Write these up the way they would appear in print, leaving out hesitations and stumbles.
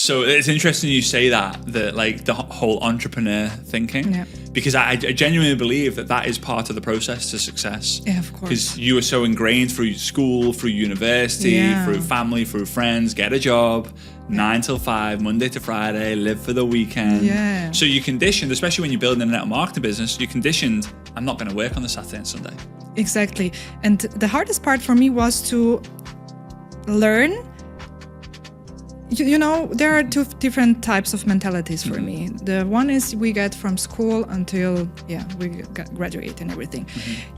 So it's interesting you say that like the whole entrepreneur thinking, because I genuinely believe that is part of the process to success. Yeah, of course. Because you were so ingrained through school, through university, through family, through friends, get a job, 9 till 5, Monday to Friday, live for the weekend. Yeah. So you're conditioned, especially when you're building a network marketing business, you're conditioned, I'm not going to work on the Saturday and Sunday. Exactly. And the hardest part for me was to learn. You know, there are two different types of mentalities for me. The one is we get from school until we graduate and everything.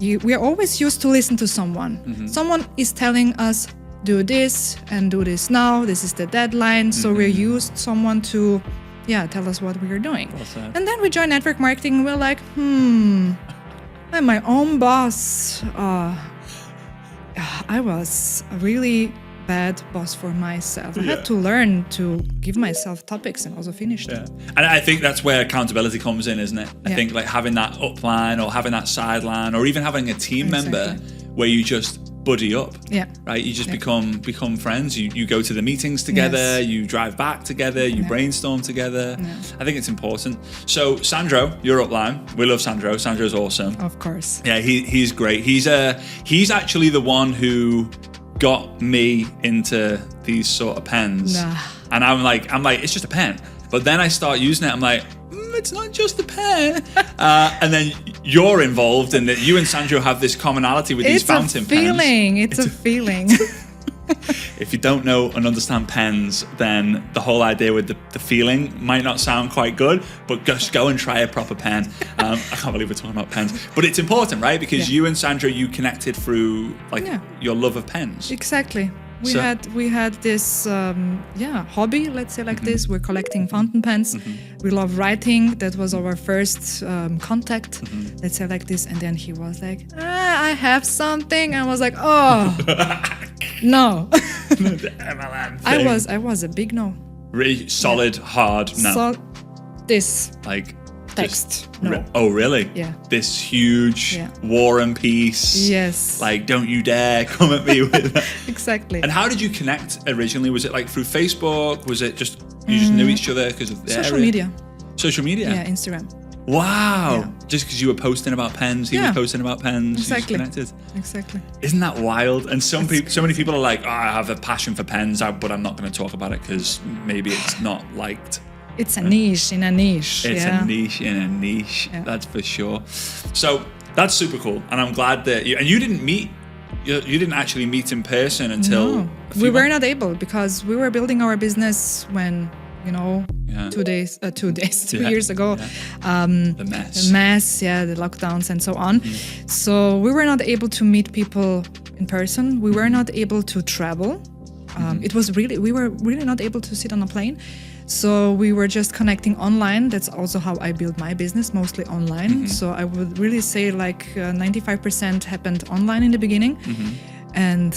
We are always used to listen to someone. Someone is telling us, do this and do this now. This is the deadline. So we're used someone to tell us what we are doing. And then we join network marketing and we're like, I'm my own boss. I was a really bad boss for myself. I had to learn to give myself topics and also finish them. And I think that's where accountability comes in, isn't it? I think like having that upline or having that sideline or even having a team member where you just buddy up, right? You just become friends. You go to the meetings together, you drive back together, you brainstorm together. I think it's important. So Sandro, your upline, we love Sandro. Sandro's awesome. Of course. Yeah, he's great. He's actually the one who got me into these sort of pens. And I'm like, it's just a pen. But then I start using it, I'm like, it's not just a pen. And then you're involved in that. You and Sandro have this commonality with these fountain pens. It's a feeling. If you don't know and understand pens, then the whole idea with the feeling might not sound quite good, but just go and try a proper pen. I can't believe we're talking about pens. But it's important, right? Because you and Sandro, you connected through your love of pens. Exactly. We had this hobby, let's say like this. We're collecting fountain pens. We love writing. That was our first contact, let's say like this. And then he was like, I have something. I was like, oh, no. The MLM thing. I was a big no. Really solid, hard no. This. Like text. No. Oh, really? Yeah. This huge war and peace. Yes. Like, don't you dare come at me with that. Exactly. And how did you connect originally? Was it like through Facebook? Was it just you just knew each other because of the social area? media? Social media? Yeah, Instagram. Wow. Yeah. Just because you were posting about pens, he was posting about pens. Exactly. You just connected. Exactly. Isn't that wild? And so many people are like, I have a passion for pens, but I'm not going to talk about it because maybe it's not liked. It's a niche in a niche. It's a niche in a niche. Yeah. That's for sure. So that's super cool. And I'm glad that you didn't actually meet in person until we were not able because we were building our business when, 2 years ago. The mess. The lockdowns and so on. So we were not able to meet people in person. We were not able to travel. We were really not able to sit on a plane. So we were just connecting online. That's also how I built my business, mostly online. So I would really say like 95% happened online in the beginning. And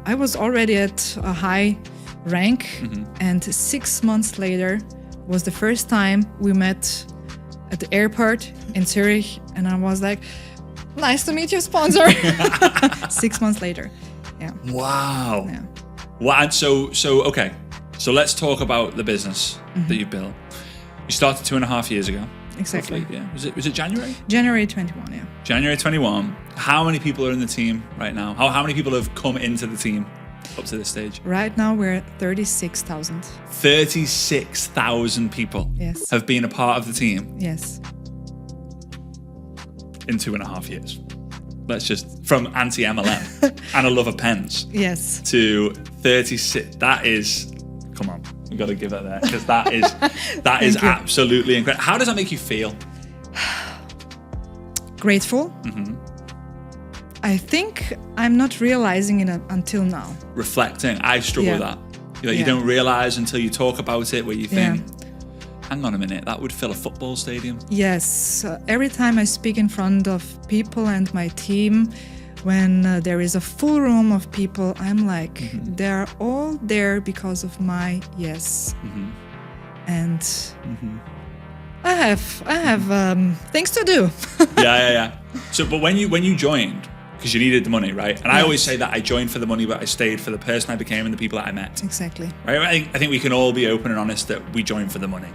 I was already at a high rank. And 6 months later was the first time we met at the airport in Zurich. And I was like, nice to meet you, sponsor. 6 months later. Yeah. Wow. Yeah. Wow. So okay. So let's talk about the business that you built. You started 2.5 years ago. Exactly. Roughly, yeah. Was it January? January 21, yeah. January 21. How many people are in the team right now? How many people have come into the team up to this stage? Right now we're at 36,000. 36,000 people have been a part of the team. Yes. In 2.5 years. Let's just, from anti-MLM and a love of pens. Yes. To 36. That is... Come on, we got to give it there because that is absolutely incredible. How does that make you feel? Grateful. I think I'm not realizing it until now. Reflecting, I struggle with that. You don't realize until you talk about it, where you think, hang on a minute, that would fill a football stadium. Yes, every time I speak in front of people and my team. When there is a full room of people, I'm like, they're all there because of my yes. And I have things to do. Yeah. So, but when you joined, because you needed the money, right? And I always say that I joined for the money, but I stayed for the person I became and the people that I met. Exactly. Right? I think we can all be open and honest that we joined for the money,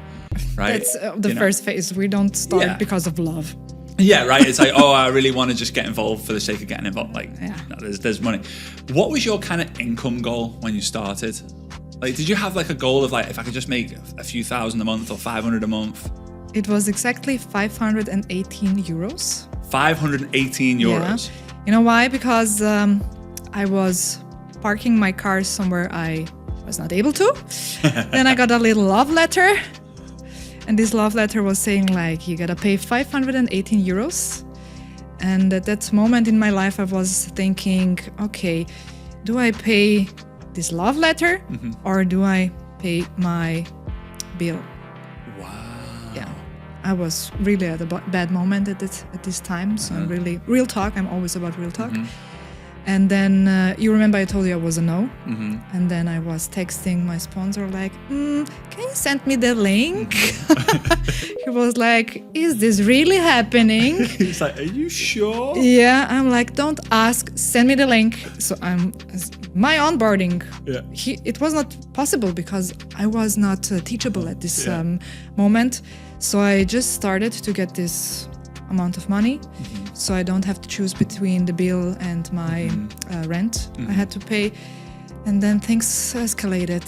right? That's the first phase. We don't start because of love. Yeah, right. It's like, oh, I really want to just get involved for the sake of getting involved. Like, no, there's money. What was your kind of income goal when you started? Like, did you have like a goal of like, if I could just make a few thousand a month or 500 a month? It was exactly 518 euros. 518 euros. Yeah. You know why? Because I was parking my car somewhere I was not able to. Then I got a little love letter. And this love letter was saying like, you gotta pay 518 euros. And at that moment in my life, I was thinking, okay, do I pay this love letter or do I pay my bill? Wow. Yeah. I was really at a bad moment at this time. So I'm really, real talk, I'm always about real talk. And then you remember I told you I was a no. And then I was texting my sponsor like, can you send me the link? He was like, is this really happening? He's like, are you sure? Yeah, I'm like, don't ask, send me the link. So my onboarding, it was not possible because I was not teachable at this moment. So I just started to get this amount of money. So I don't have to choose between the bill and my rent I had to pay. And then things escalated.